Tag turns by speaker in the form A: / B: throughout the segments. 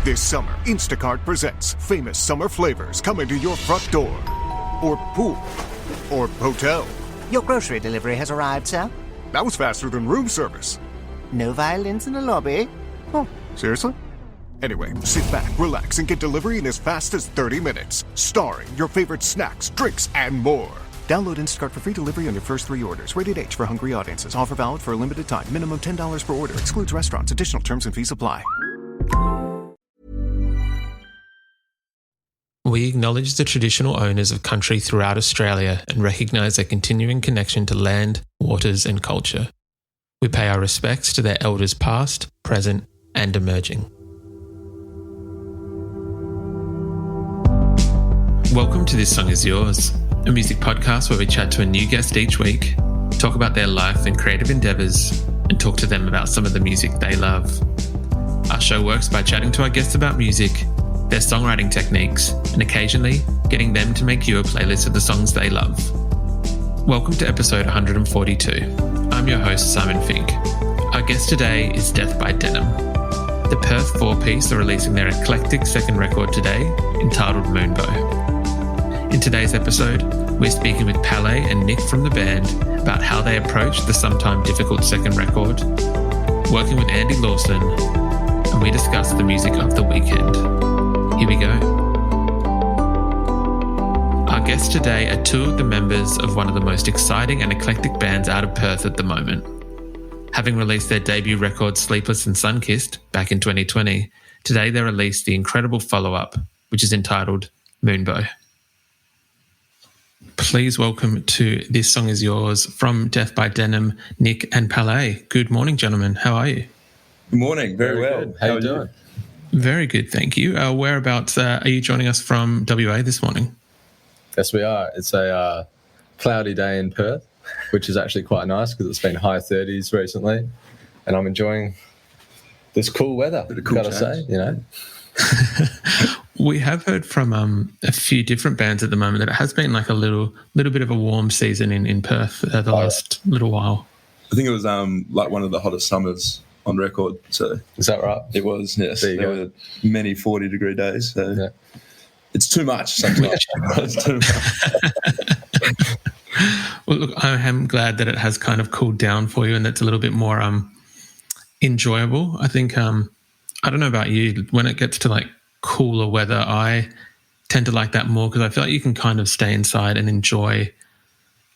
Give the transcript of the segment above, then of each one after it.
A: This summer, Instacart presents famous summer flavors coming to your front door. Or pool. Or hotel.
B: Your grocery delivery has arrived, sir.
A: That was faster than room service.
B: No violins in the lobby.
A: Oh, seriously? Anyway, sit back, relax, and get delivery in as fast as 30 minutes. Starring your favorite snacks, drinks, and more. Download Instacart for free delivery on your first 3 orders. Rated H for hungry audiences. Offer valid for a limited time. Minimum $10 per order. Excludes restaurants. Additional terms and fees apply.
C: We acknowledge the traditional owners of country throughout Australia and recognise their continuing connection to land, waters and culture. We pay our respects to their elders past, present and emerging. Welcome to This Song Is Yours, a music podcast where we chat to a new guest each week, talk about their life and creative endeavours, and talk to them about some of the music they love. Our show works by chatting to our guests about music, their songwriting techniques, and occasionally getting them to make you a playlist of the songs they love. Welcome to episode 142. I'm your host, Simon Fink. Our guest today is Death by Denim. The Perth 4-piece are releasing their eclectic second record today, entitled Moonbow. In today's episode, we're speaking with Pallé and Nik from the band about how they approached the sometime difficult second record, working with Andy Lawson, and we discuss the music of the Weeknd. Here we go. Our guests today are 2 of the members of one of the most exciting and eclectic bands out of Perth at the moment. Having released their debut record Sleepless and Sunkissed back in 2020, today they released the incredible follow-up, which is entitled Moonbow. Please welcome to This Song Is Yours from Death by Denim, Nik and Pallé. Good morning, gentlemen. How are you?
D: Good morning. Very well.
E: Good. How are you doing?
C: Very good, thank you. Whereabouts are you joining us from WA this morning?
E: Yes, we are. It's a cloudy day in Perth, which is actually quite nice because it's been high 30s recently, and I'm enjoying this cool weather. Gotta say, you know.
C: We have heard from a few different bands at the moment that it has been like a little bit of a warm season in Perth the last little while.
D: I think it was like one of the hottest summers on record. So
E: is that right?
D: It was, yes. There were many 40-degree days. So yeah. It's too much sometimes. It's too much.
C: Well, look, I am glad that it has kind of cooled down for you and that's a little bit more enjoyable. I think, I don't know about you, when it gets to like cooler weather, I tend to like that more because I feel like you can kind of stay inside and enjoy,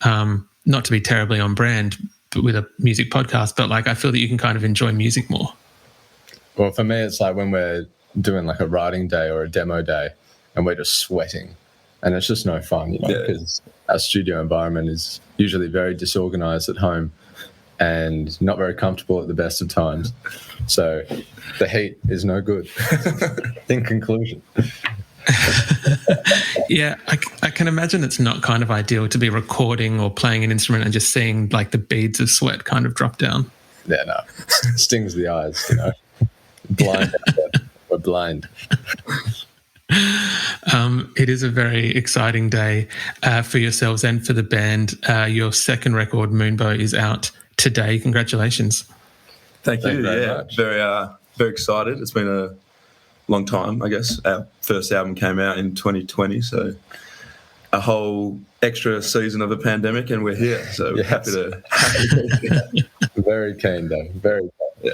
C: not to be terribly on brand, but with a music podcast, but like I feel that you can kind of enjoy music more.
E: Well, for me, it's like when we're doing like a writing day or a demo day and we're just sweating and it's just no fun, you know, because our studio environment is usually very disorganized at home and not very comfortable at the best of times. So the heat is no good in conclusion.
C: Yeah, I can imagine it's not kind of ideal to be recording or playing an instrument and just seeing like the beads of sweat kind of drop down.
E: Yeah, no. Stings the eyes, you know. Blind. We're blind.
C: It is a very exciting day for yourselves and for the band. Your second record, Moonbow, is out today. Congratulations.
D: Thank you. Yeah, very excited. It's been a long time, I guess. Our first album came out in 2020, so a whole extra season of the pandemic, and we're here. So we're happy to be here.
E: Very keen, though. Very keen.
D: Yeah.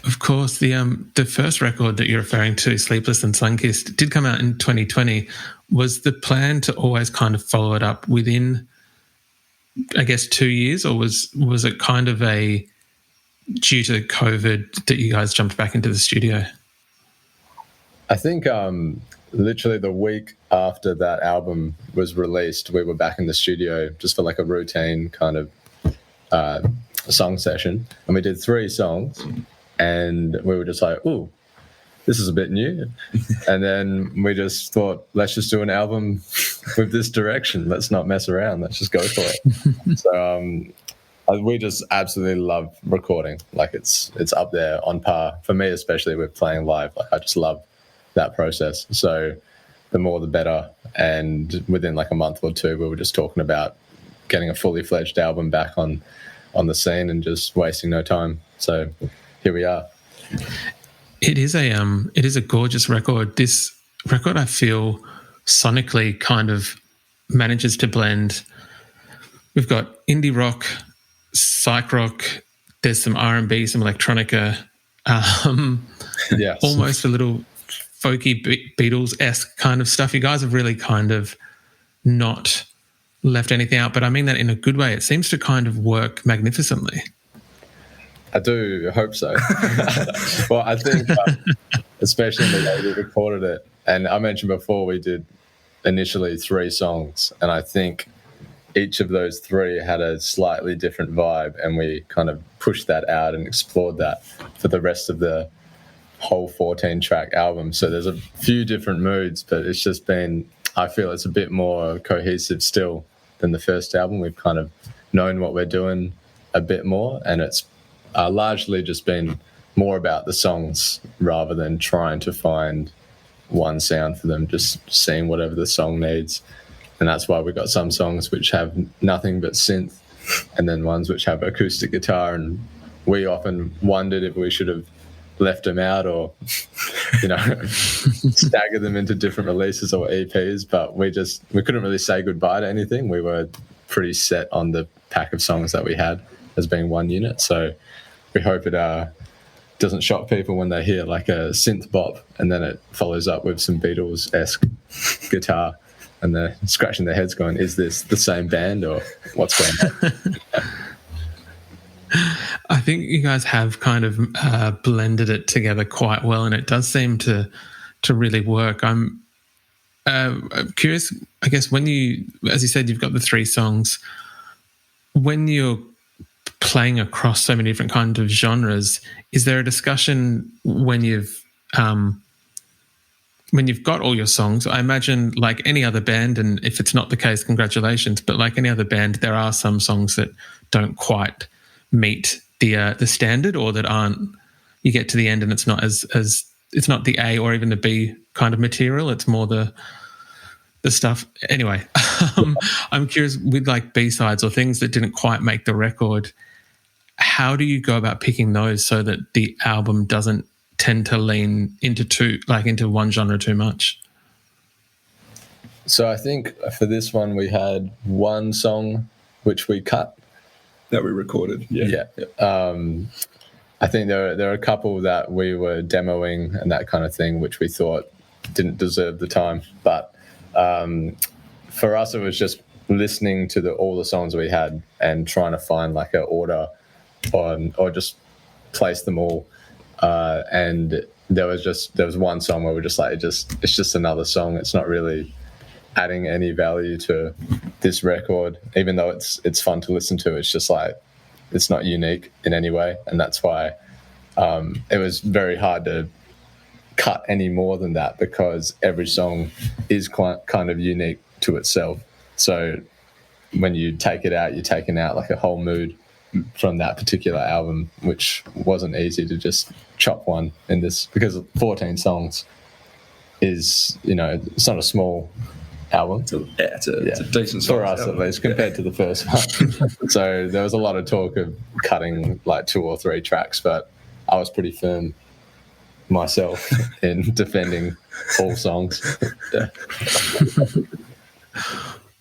C: Of course, the first record that you're referring to, Sleepless and Sunkissed, did come out in 2020. Was the plan to always kind of follow it up within, I guess, 2 years, or was it kind of due to COVID that you guys jumped back into the studio?
E: I think literally the week after that album was released, we were back in the studio just for like a routine kind of song session. And we did 3 songs and we were just like, ooh, this is a bit new. And then we just thought, let's just do an album with this direction. Let's not mess around. Let's just go for it. So we just absolutely love recording. Like it's up there on par for me, especially with playing live. Like I just love that process. So the more the better. And within like a month or 2, we were just talking about getting a fully fledged album back on the scene and just wasting no time. So here we are.
C: It is a gorgeous record. This record, I feel, sonically kind of manages to blend. We've got indie rock, psych rock. There's some R&B, some electronica.
E: Yes.
C: Almost a little folky Beatles-esque kind of stuff. You guys have really kind of not left anything out, but I mean that in a good way. It seems to kind of work magnificently.
E: I do hope so. Well, I think especially in the way we recorded it, and I mentioned before we did initially 3 songs, and I think each of those 3 had a slightly different vibe, and we kind of pushed that out and explored that for the rest of the whole 14-track album. So there's a few different moods, but it's just been, I feel it's a bit more cohesive still than the first album. We've kind of known what we're doing a bit more, and it's largely just been more about the songs rather than trying to find one sound for them, just seeing whatever the song needs. And that's why we got some songs which have nothing but synth, and then ones which have acoustic guitar, and we often wondered if we should have left them out or stagger them into different releases or EPs, but we couldn't really say goodbye to anything. We were pretty set on the pack of songs that we had as being one unit, so we hope it doesn't shock people when they hear like a synth bop and then it follows up with some Beatles-esque guitar and they're scratching their heads going, is this the same band or what's going on?
C: I think you guys have kind of blended it together quite well, and it does seem to really work. I'm curious, I guess, when you, as you said, you've got the 3 songs. When you're playing across so many different kinds of genres, is there a discussion when you've got all your songs? I imagine, like any other band, and if it's not the case, congratulations, but like any other band, there are some songs that don't quite meet the standard, or that aren't, you get to the end and it's not as it's not the A or even the B kind of material, it's more the stuff. Anyway, I'm curious, with like B-sides or things that didn't quite make the record, how do you go about picking those so that the album doesn't tend to lean into one genre too much?
E: So I think for this one we had one song which we cut.
D: That we recorded. Yeah.
E: I think there are a couple that we were demoing and that kind of thing, which we thought didn't deserve the time. But for us, it was just listening to all the songs we had and trying to find like an order or just place them all. And there was one song where we're just like, it's just another song. It's not really adding any value to this record, even though it's fun to listen to. It's just like, it's not unique in any way, and that's why it was very hard to cut any more than that, because every song is kind of unique to itself. So when you take it out, you're taking out like a whole mood from that particular album, which wasn't easy to just chop one in this, because 14 songs is, it's not a small album.
D: It's a decent song
E: for us album, at least, compared to the first one. So there was a lot of talk of cutting like 2 or 3 tracks, but I was pretty firm myself in defending all songs.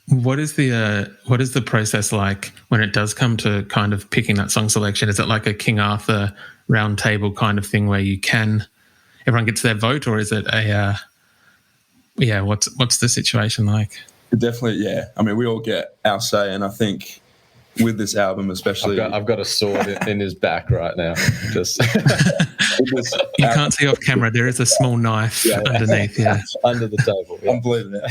C: What is the process like when it does come to kind of picking that song selection? Is it like a King Arthur round table kind of thing where everyone gets their vote, or is it what's the situation like?
D: Definitely, yeah. I mean, we all get our say, and I think with this album especially...
E: I've got a sword in his back right now. Just
C: you can't see off camera. There is a small knife underneath,
E: under the table. Yeah.
D: I'm bleeding out.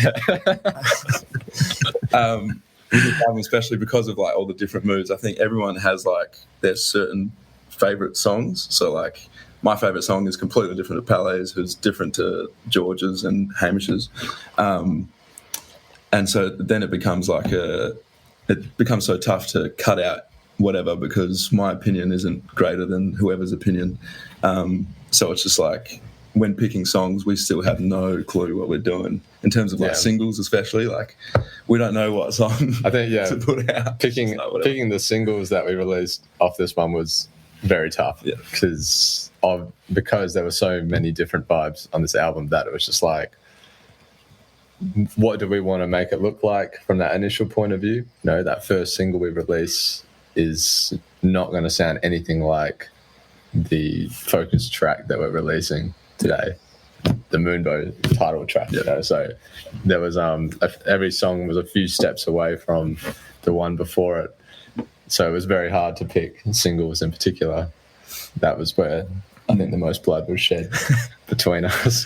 D: With this album, especially because of like all the different moods, I think everyone has like their certain favourite songs. So like, my favourite song is completely different to Pallé's, who's different to George's and Hamish's. And so then it becomes so tough to cut out whatever, because my opinion isn't greater than whoever's opinion. So it's just like, when picking songs, we still have no clue what we're doing in terms of like singles, especially. Like, we don't know what song
E: I think
D: to put out.
E: Picking the singles that we released off this one was very tough because there were so many different vibes on this album that it was just like, what do we want to make it look like from that initial point of view? You know, that first single we release is not going to sound anything like the focus track that we're releasing today, the Moonbow title track. You know, so there was every song was a few steps away from the one before it, so it was very hard to pick singles in particular. That was where I think the most blood was shed between us.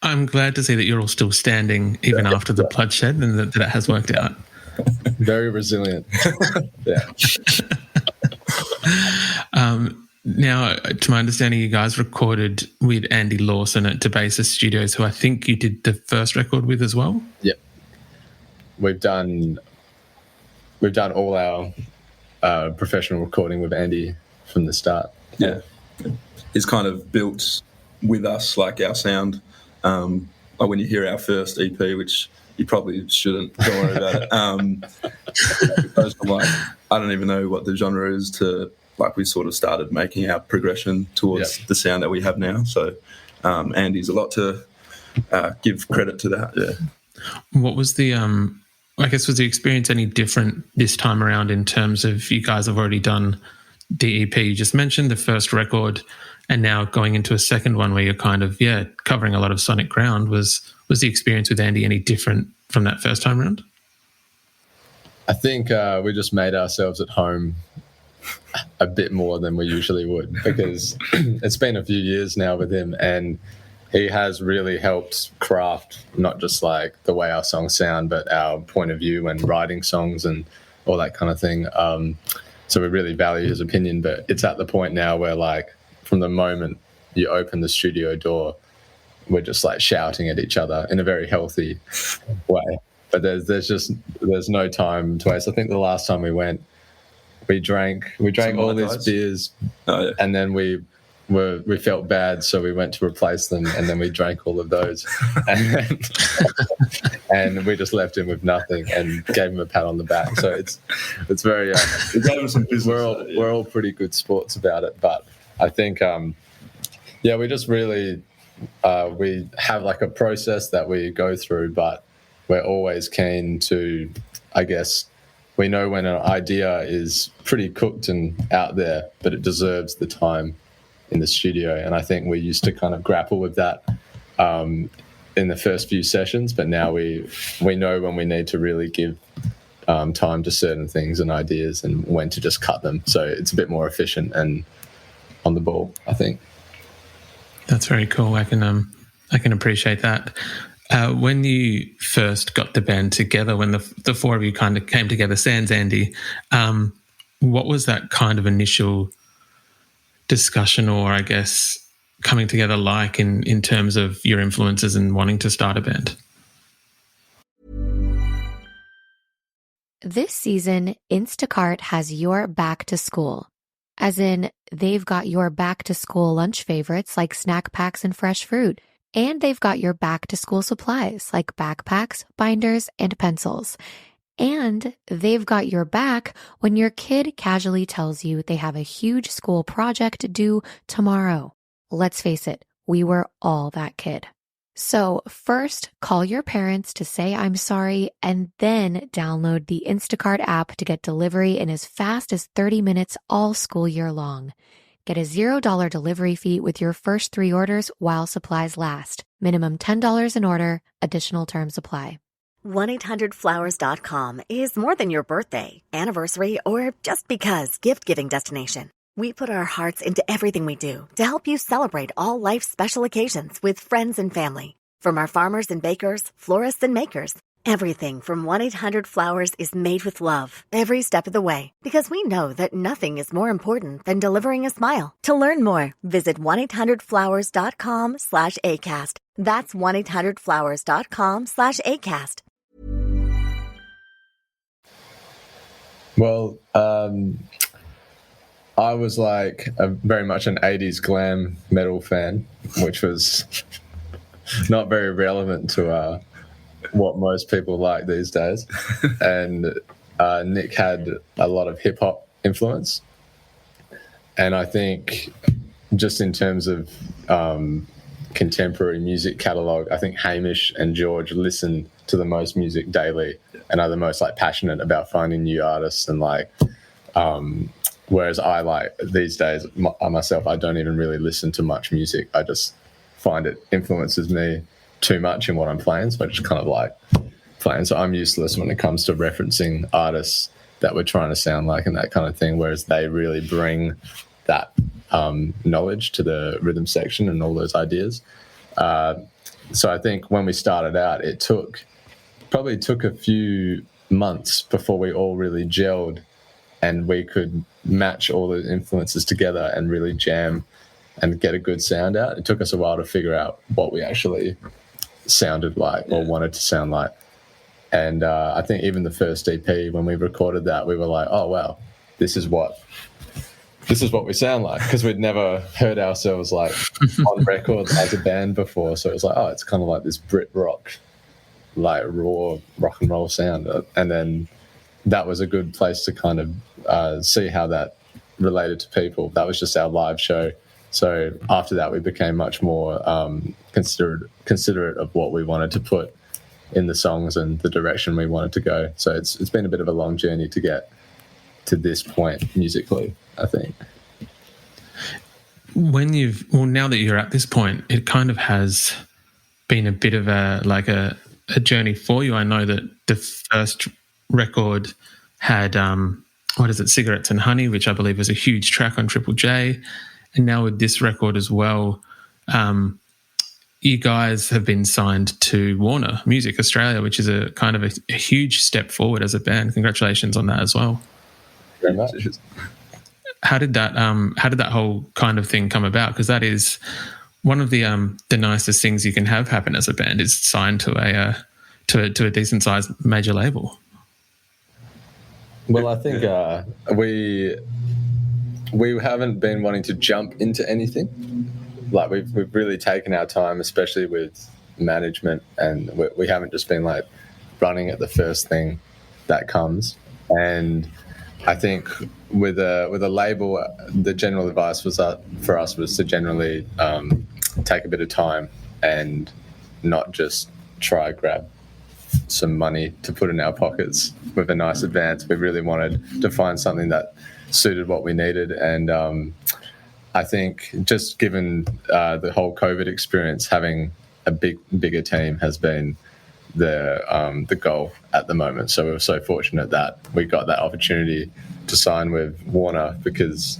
C: I'm glad to see that you're all still standing even after the bloodshed, and that it has worked out.
E: Very resilient. Yeah.
C: Now, to my understanding, you guys recorded with Andy Lawson at Debasis Studios, who I think you did the first record with as well.
E: Yep. We've done all our professional recording with Andy from the start.
D: Yeah. He's kind of built with us, like, our sound. Like when you hear our first EP, which you probably shouldn't, don't worry about it. I'm like, I don't even know what the genre is to, like, we sort of started making our progression towards the sound that we have now. So Andy's a lot to give credit to that. Yeah.
C: What was the, I guess, was the experience any different this time around in terms of, you guys have already done the EP you just mentioned, the first record, and now going into a second one where you're kind of, covering a lot of sonic ground. Was the experience with Andy any different from that first time around?
E: I think we just made ourselves at home a bit more than we usually would, because it's been a few years now with him, and he has really helped craft not just like the way our songs sound, but our point of view and writing songs and all that kind of thing. So we really value his opinion, but it's at the point now where, like, from the moment you open the studio door, we're just like shouting at each other in a very healthy way. But there's no time to waste. I think the last time we went, we drank all these beers, and then we felt bad, so we went to replace them, and then we drank all of those, and we just left him with nothing and gave him a pat on the back. So it's very
D: we gave him some business.
E: We're all pretty good sports about it, but I think we just really we have like a process that we go through, but we're always keen to, I guess, we know when an idea is pretty cooked and out there, but it deserves the time in the studio. And I think we used to kind of grapple with that in the first few sessions, but now we know when we need to really give time to certain things and ideas and when to just cut them. So it's a bit more efficient and on the ball, I think.
C: That's very cool. I can appreciate that. When you first got the band together, when the four of you kind of came together, sans Andy, what was that kind of initial discussion, or I guess coming together like in terms of your influences and wanting to start a band?
F: This season, Instacart has your back to school. As in, they've got your back to school lunch favorites like snack packs and fresh fruit. And they've got your back to school supplies like backpacks, binders, and pencils. And they've got your back when your kid casually tells you they have a huge school project due tomorrow. Let's face it, we were all that kid. So first, call your parents to say I'm sorry, and then download the Instacart app to get delivery in as fast as 30 minutes all school year long. Get a $0 delivery fee with your first 3 orders while supplies last. Minimum $10 an order. Additional terms apply.
G: 1-800-Flowers.com is more than your birthday, anniversary, or just because gift-giving destination. We put our hearts into everything we do to help you celebrate all life's special occasions with friends and family. From our farmers and bakers, florists and makers, everything from 1-800-Flowers is made with love every step of the way, because we know that nothing is more important than delivering a smile. To learn more, visit 1-800-Flowers.com/ACAST. That's 1-800-Flowers.com/ACAST.
E: Well, I was like very much an 80s glam metal fan, which was not very relevant to what most people like these days. And Nick had a lot of hip hop influence. And I think just in terms of contemporary music catalogue, I think Hamish and George listen to the most music daily and are the most like passionate about finding new artists, and like whereas I like these days myself, I don't even really listen to much music. I just find it influences me too much in what I'm playing, so I just kind of like playing. So I'm useless when it comes to referencing artists that we're trying to sound like and that kind of thing, whereas they really bring that knowledge to the rhythm section and all those ideas. So I think when we started out, it probably took a few months before we all really gelled and we could match all the influences together and really jam and get a good sound out. It took us a while to figure out what we actually sounded like or wanted to sound like. And I think even the first EP, when we recorded that, we were like, oh, wow, this is what we sound like, because we'd never heard ourselves like on record as a band before. So it was like, oh, it's kind of like this Brit rock, like raw rock and roll sound. And then that was a good place to kind of see how that related to people. That was just our live show. So after that, we became much more considerate of what we wanted to put in the songs and the direction we wanted to go. So it's been a bit of a long journey to get to this point musically, I think.
C: Now that you're at this point, it kind of has been a bit of a journey for you. I know that the first record had Cigarettes and Honey, which I believe was a huge track on Triple J, and now with this record as well, you guys have been signed to Warner Music Australia, which is a kind of a huge step forward as a band. Congratulations on that as well.
E: Very much.
C: How did that whole kind of thing come about? Because that is one of the nicest things you can have happen as a band, is signed to a decent sized major label.
E: Well, I think we haven't been wanting to jump into anything. Like we've really taken our time, especially with management, and we haven't just been like running at the first thing that comes. And I think with a label, the general advice for us was to generally take a bit of time and not just try grab some money to put in our pockets with a nice advance. We really wanted to find something that suited what we needed, and I think just given the whole COVID experience, having a bigger team has been the goal at the moment. So we were so fortunate that we got that opportunity to sign with Warner, because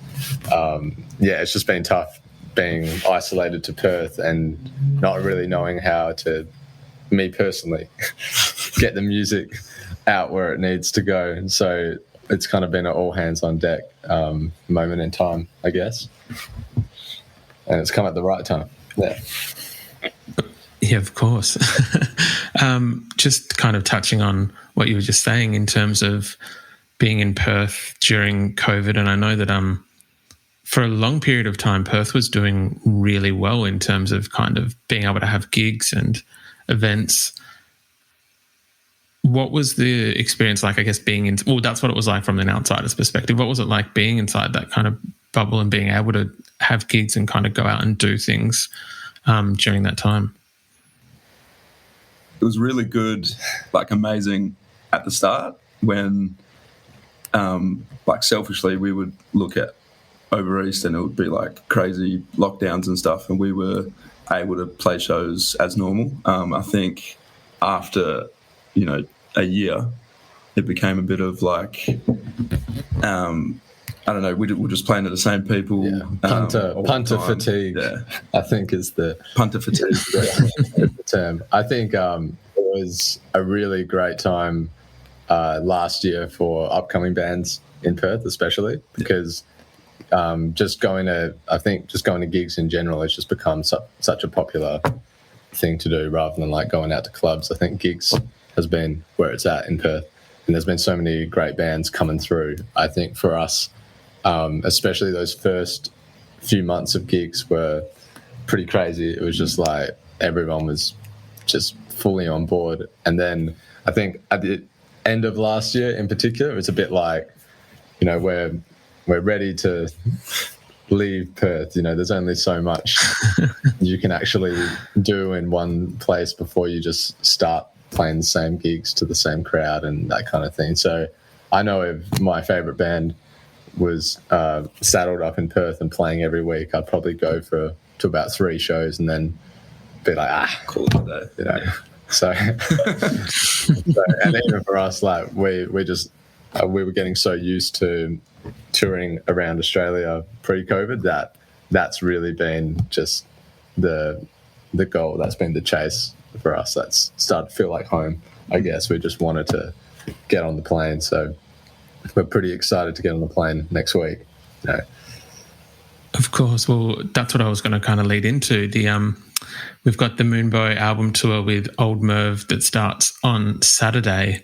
E: it's just been tough being isolated to Perth and not really knowing how to, me personally, get the music out where it needs to go. And so it's kind of been an all hands on deck moment in time, I guess. And it's come at the right time. Yeah.
C: Yeah, of course. Just kind of touching on what you were just saying in terms of being in Perth during COVID, and I know that for a long period of time, Perth was doing really well in terms of kind of being able to have gigs and events. What was the experience like, I guess, being in... Well, that's what it was like from an outsider's perspective. What was it like being inside that kind of bubble and being able to have gigs and kind of go out and do things during that time?
D: It was really good, like amazing at the start when, like selfishly, we would look at over East and it would be like crazy lockdowns and stuff, and we were able to play shows as normal. I think after, a year, it became a bit of like, I don't know, we're just playing to the same people.
E: Yeah. Punter fatigue, I think is the...
D: Punter fatigue.
E: is the term. I think it was a really great time last year for upcoming bands in Perth, especially because just going to gigs in general has just become such a popular thing to do rather than like going out to clubs. I think gigs has been where it's at in Perth, and there's been so many great bands coming through. I think for us, especially those first few months of gigs were pretty crazy. It was just like everyone was just fully on board. And then I think at the end of last year in particular, it was a bit like, we're we're ready to leave Perth. You know, there's only so much you can actually do in one place before you just start playing the same gigs to the same crowd and that kind of thing. So I know if my favourite band was saddled up in Perth and playing every week, I'd probably go to about 3 shows and then be like,
D: cool today.
E: You know. So and even for us, like we were getting so used to touring around Australia pre-COVID that's really been just the goal. That's been the chase for us. That's started to feel like home, I guess. We just wanted to get on the plane, so we're pretty excited to get on the plane next week. You know.
C: Of course. Well, that's what I was going to kind of lead into. We've got the Moonbow album tour with Old Merv that starts on Saturday.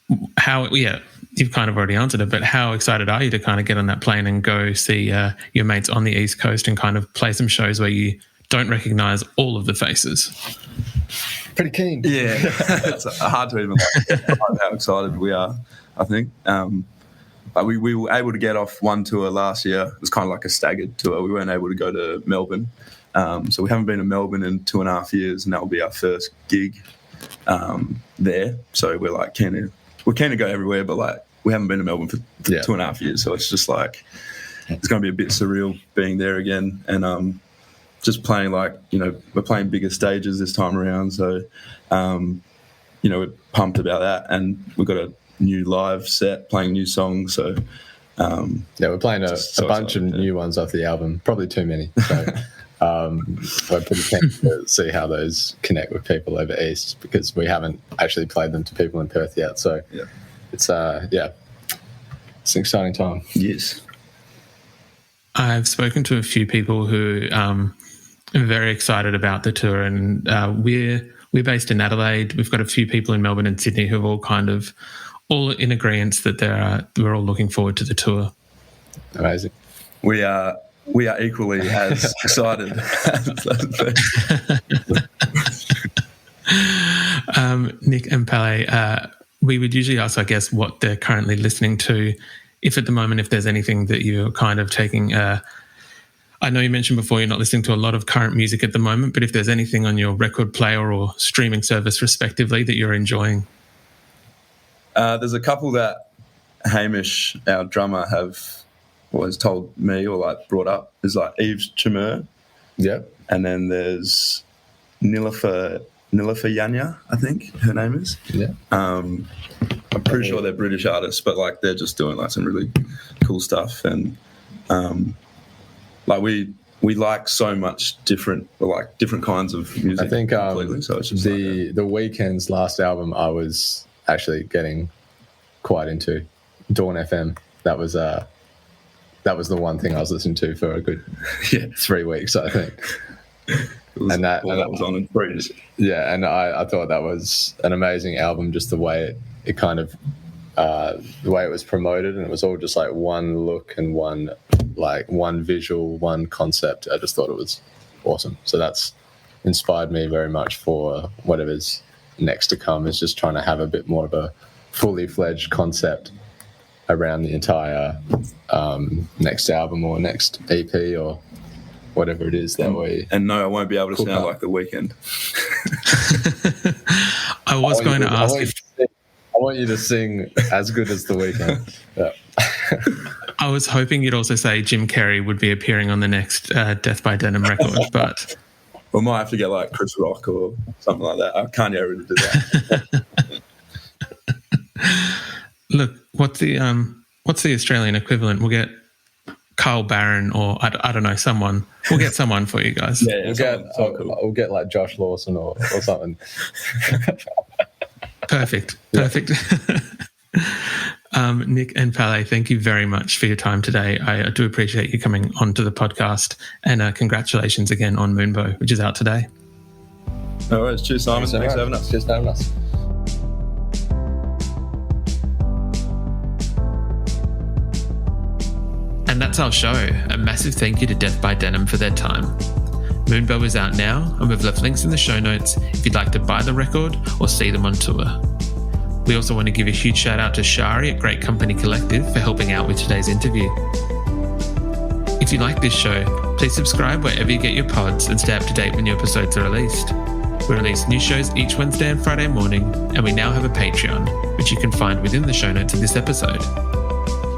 C: You've kind of already answered it, but how excited are you to kind of get on that plane and go see your mates on the East Coast and kind of play some shows where you don't recognise all of the faces?
E: Pretty keen.
D: Yeah, it's hard to even how excited we are, I think. We were able to get off one tour last year. It was kind of like a staggered tour. We weren't able to go to Melbourne. So we haven't been to Melbourne in 2.5 years, and that will be our first gig there. So we're like keen to go everywhere, but like we haven't been to Melbourne for 2.5 years. So it's just like it's going to be a bit surreal being there again, and just playing like, you know, we're playing bigger stages this time around. So you know, we're pumped about that, and we've got a new live set playing new songs. So
E: we're playing a bunch of new ones off the album, probably too many. So. We're pretty keen to see how those connect with people over East, because we haven't actually played them to people in Perth yet. So it's an exciting time.
D: Yes.
C: I've spoken to a few people who are very excited about the tour, and we're based in Adelaide. We've got a few people in Melbourne and Sydney who are all in agreement that we're all looking forward to the tour.
E: Amazing.
D: We are equally as excited.
C: Nik and Pallé, we would usually ask, I guess, what they're currently listening to. If at the moment, if there's anything that you're kind of taking, I know you mentioned before you're not listening to a lot of current music at the moment, but if there's anything on your record player or streaming service respectively that you're enjoying.
D: There's a couple that Hamish, our drummer, has told me or like brought up. Is like Eve's Chimera.
E: Yep.
D: And then there's Nilofer Yanya, I think her name is.
E: Yeah.
D: I'm pretty sure they're British artists, but like they're just doing like some really cool stuff, and like we like so much different kinds of music.
E: I think
D: completely. So it's just
E: the Weeknd's last album I was actually getting quite into, Dawn FM. That was the one thing I was listening to for a good 3 weeks, I think.
D: That was on in British.
E: Yeah, and I thought that was an amazing album, just the way it kind of the way it was promoted, and it was all just like one look and one visual, one concept. I just thought it was awesome. So that's inspired me very much for whatever's next to come, is just trying to have a bit more of a fully fledged concept around the entire next album or next EP or whatever it is that way.
D: And no, I won't be able to sound like The Weeknd.
C: I was going to ask if...
E: I want you to sing as good as The Weeknd. Yeah.
C: I was hoping you'd also say Jim Carrey would be appearing on the next Death by Denim record, but...
D: We might have to get like Chris Rock or something like that. I can't get rid to do that.
C: Look, what's the Australian equivalent? We'll get Carl Barron or I don't know, someone. We'll get someone for you guys.
E: Yeah, we'll get like Josh Lawson or something.
C: Perfect. Nik and Pallé, thank you very much for your time today. I do appreciate you coming onto the podcast, and congratulations again on Moonbow, which is out today.
D: No worries. Cheers, Simon. Thanks for having us.
E: Cheers for having us.
C: And that's our show. A massive thank you to Death by Denim for their time. Moonbow is out now, and we've left links in the show notes if you'd like to buy the record or see them on tour. We also want to give a huge shout out to Shari at Great Company Collective for helping out with today's interview. If you like this show, please subscribe wherever you get your pods and stay up to date when new episodes are released. We release new shows each Wednesday and Friday morning, and we now have a Patreon, which you can find within the show notes of this episode.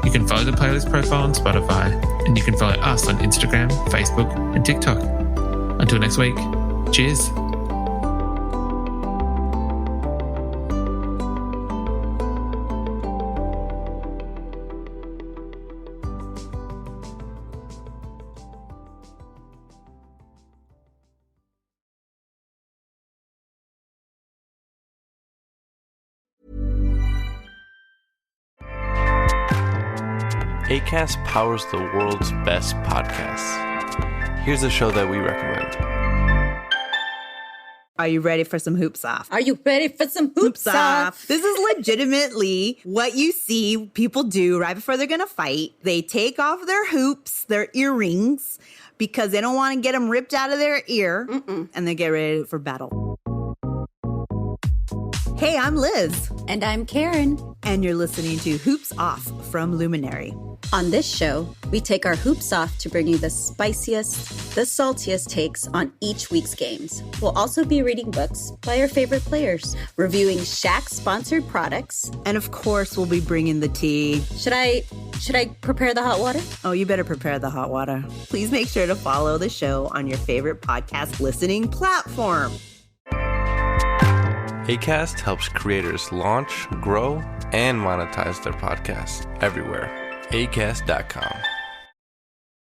C: You can follow the playlist profile on Spotify, and you can follow us on Instagram, Facebook, and TikTok. Until next week, cheers.
H: Acast powers the world's best podcasts. Here's a show that we recommend.
I: Are you ready for some hoops off?
J: Are you ready for some hoops off?
I: This is legitimately what you see people do right before they're going to fight. They take off their hoops, their earrings, because they don't want to get them ripped out of their ear, and they get ready for battle. Hey, I'm Liz.
J: And I'm Karen.
I: And you're listening to Hoops Off from Luminary.
J: On this show, we take our hoops off to bring you the spiciest, the saltiest takes on each week's games. We'll also be reading books by our favorite players, reviewing Shaq-sponsored products.
I: And of course, we'll be bringing the tea.
J: Should I prepare the hot water?
I: Oh, you better prepare the hot water. Please make sure to follow the show on your favorite podcast listening platform.
H: Acast helps creators launch, grow, and monetize their podcasts everywhere. Acast.com.